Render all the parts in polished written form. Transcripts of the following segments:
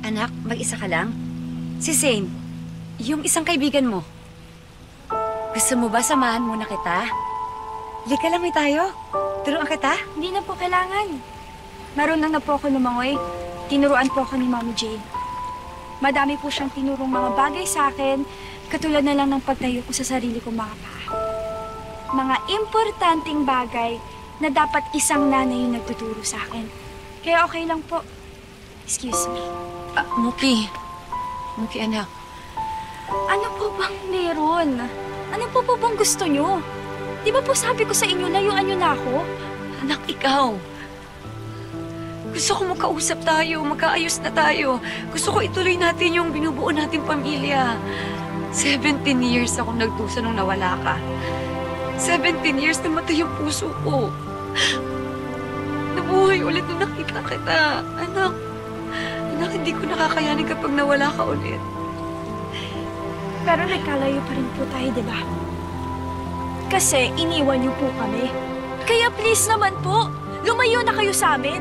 Anak, mag-isa ka lang? Si Zane, yung isang kaibigan mo. Gusto mo ba samahan muna kita? Lika lang may tayo. Turuan kita? Hindi na po kailangan. Marunong na po ako lumangoy. Tinuruan po ako ni Mommy Jane. Madami po siyang tinurong mga bagay sa akin, katulad na lang ng pagtayo ko sa sarili kong mga paa. Mga importanteng bagay na dapat isang nanay yung nagtuturo sa akin. Kaya okay lang po. Excuse me. Muki. Muki, anak. Ano po bang meron? Ano po bang gusto nyo? Di ba po sabi ko sa inyo, layuan nyo na ako? Anak, ikaw. Gusto ko makausap tayo, magkaayos na tayo. Gusto ko ituloy natin yung binubuo nating pamilya. 17 years ako nagdusa nung nawala ka. 17 years namatay yung puso ko. Nabuhay ulit nung nakita kita. Anak, hindi ko nakakayanin kapag nawala ka ulit. Pero nagkalayo pa rin po tayo, di ba? Kasi iniwan niyo po kami. Kaya please naman po, lumayo na kayo sa amin.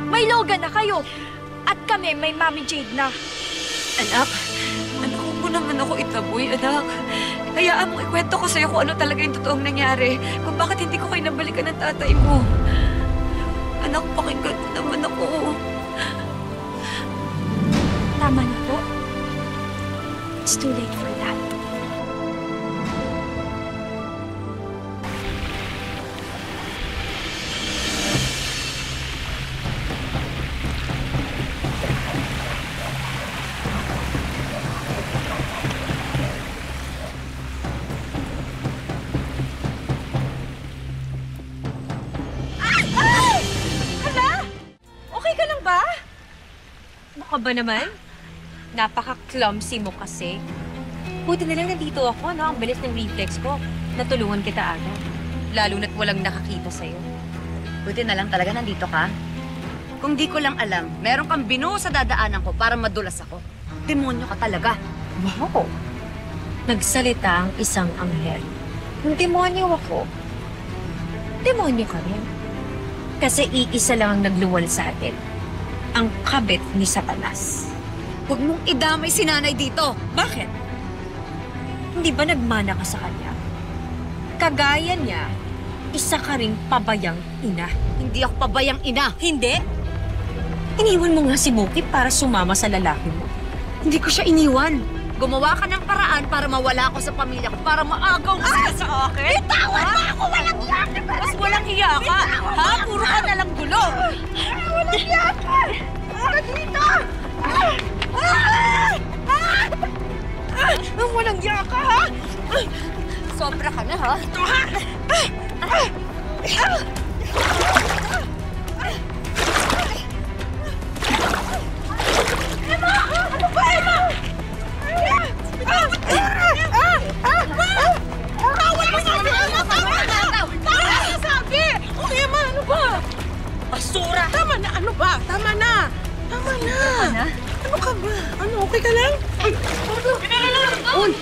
May Logan na kayo. At kami may Mommy Jade na. Anak, huwag mo naman ako itaboy, anak. Hayaan mo ikwento ko sa'yo kung ano talaga yung totoong nangyari. Kung bakit hindi ko kayo nabalikan ng tatay mo. Anak, pakinggan mo naman ako. Tama na po. It's too late for that. Ano ba naman? Napaka-clumsy mo kasi. Buti na lang nandito ako, no? Ang bilis ng reflex ko. Natulungan kita agad. Lalo na't walang nakakita sa'yo. Buti na lang talaga nandito ka. Kung di ko lang alam, meron kang binuo sa dadaanan ko para madulas ako. Demonyo ka talaga. Wow! Nagsalita ang isang anghel. Kung demonyo ako, demonyo ka rin. Kasi iisa lang ang nagluwal sa atin. Ang kabit ni Satanas. Huwag mong idamay si nanay dito. Bakit? Hindi ba nagmana ka sa kanya? Kagaya niya, isa ka ring pabayang ina. Hindi ako pabayang ina. Hindi? Iniwan mo nga si Muki para sumama sa lalaki mo. Hindi ko siya iniwan. Gumawa ka ng paraan para mawala ako sa pamilya ko, para maagaw mo sila sa akin. Bitawan mo ako! Walang hiya ka! Mas walang hiya ka! Ha? Puro ka nalang gulo! Walang hiya ka! Dito! Walang hiya ka, ha? Sobra ka na, ha? Ito, ha? Emma! Ano ba, Emma? Bawal mo sabi! Tama na! Tama na sabi! O, Emma, ano ba? Basura! Tama na! Ano ba? Tama na! Tama na! Ano ka ba? Ano? Okay ka lang? Ay! Uy!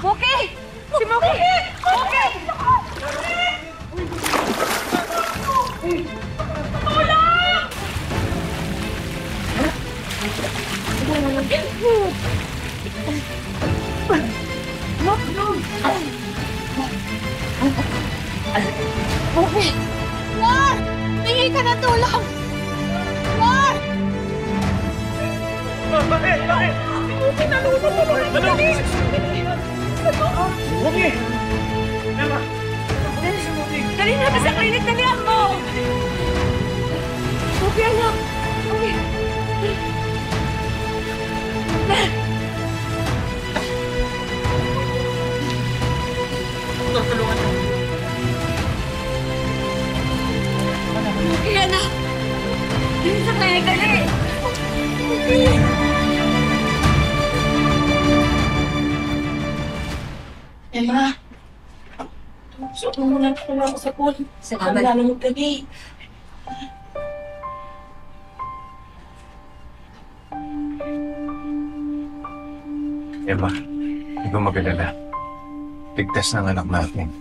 Muki! Si Muki! Muki! Muki! Mar! Hingi ka na tulong! Mar! Bakit? Muki, nalulunod! Dali! Muki! Emma! Dali natin sa klinik! Dalihan mo! Muki, anak! Muki! Tulungan mo. Muki, anak! Dali sa klinik! Dali! Muki! Emma, suot mo muna ako sa pool. Salamat. Lalo magtabi. Emma, hindi ko mag-alala. Ligtas ng anak natin.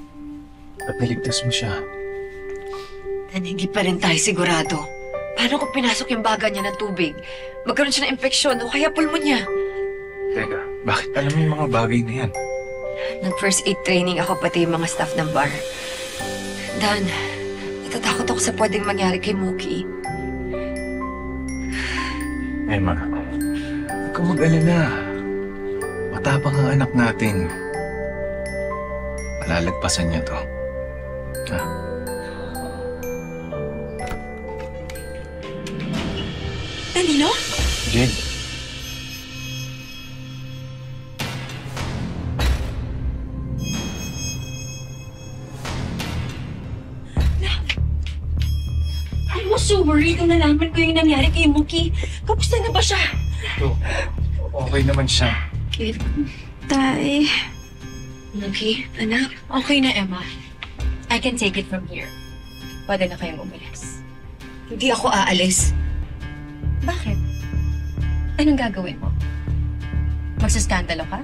At niligtas mo siya. Hindi pa rin tayo sigurado. Paano kung pinasok yung baga niya ng tubig? Magkaroon siya ng infeksyon o kaya pulmonya. Teka, bakit alam mo yung mga bagay na yan? Nag-first aid training ako pati yung mga staff ng bar. Dan, natatakot ako sa pwedeng mangyari kay Mookie. Emma, huwag kang mag-alala. Matapang ang anak natin. Malalagpasan niya to. Ha? Danilo? Jade, I'm so worried nung nalaman ko yung nangyari kay Mookie. Kamusta na ba siya? okay naman siya. Tay, Mookie, anak. Okay na, Emma. I can take it from here. Pwede na kayong umalis. Hindi ako aalis. Bakit? Anong gagawin mo? Magsaskandalo ka?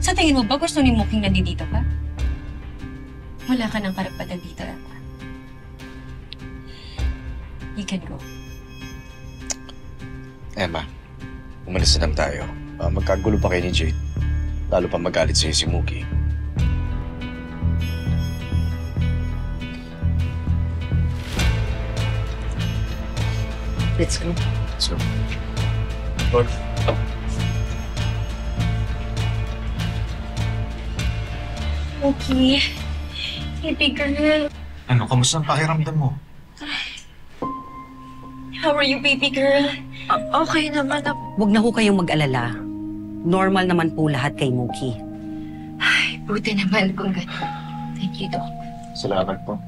Sa tingin mo ba gusto ni Mookie nandito ka? Wala ka ng karapatan dito, Emma. You can go. Emma, umalis na lang tayo. Magkagulo pa kayo ni Jade. Lalo pa magalit sa'yo si Mookie. Let's go. So, Lord, Mookie. Baby girl. ano, kamusta ang pakiramdam mo? How are you, baby girl? Okay naman ako. Huwag na ho kayong mag-alala. Normal naman po lahat kay Mookie. Ay, buti naman kung gano'n. Thank you, Doc. salamat po.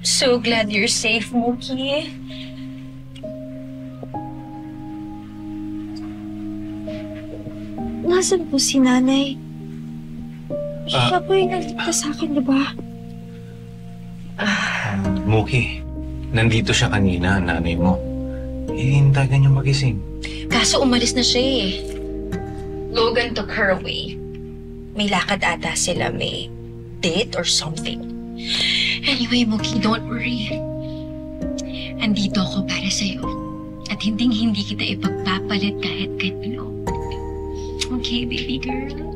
So glad you're safe, Mookie. nasan po si nanay? Siya po yung nagligtas sa akin, di ba? Mookie, nandito siya kanina, nanay mo. Hinihintay ka niya magising. Kaso umalis na siya eh. Logan took her away. May lakad ata sila, may date or something. Anyway, Mookie, don't worry. Andito ako para sa'yo. At hindi kita ipagpapalit kahit kanino. Okay, baby girl?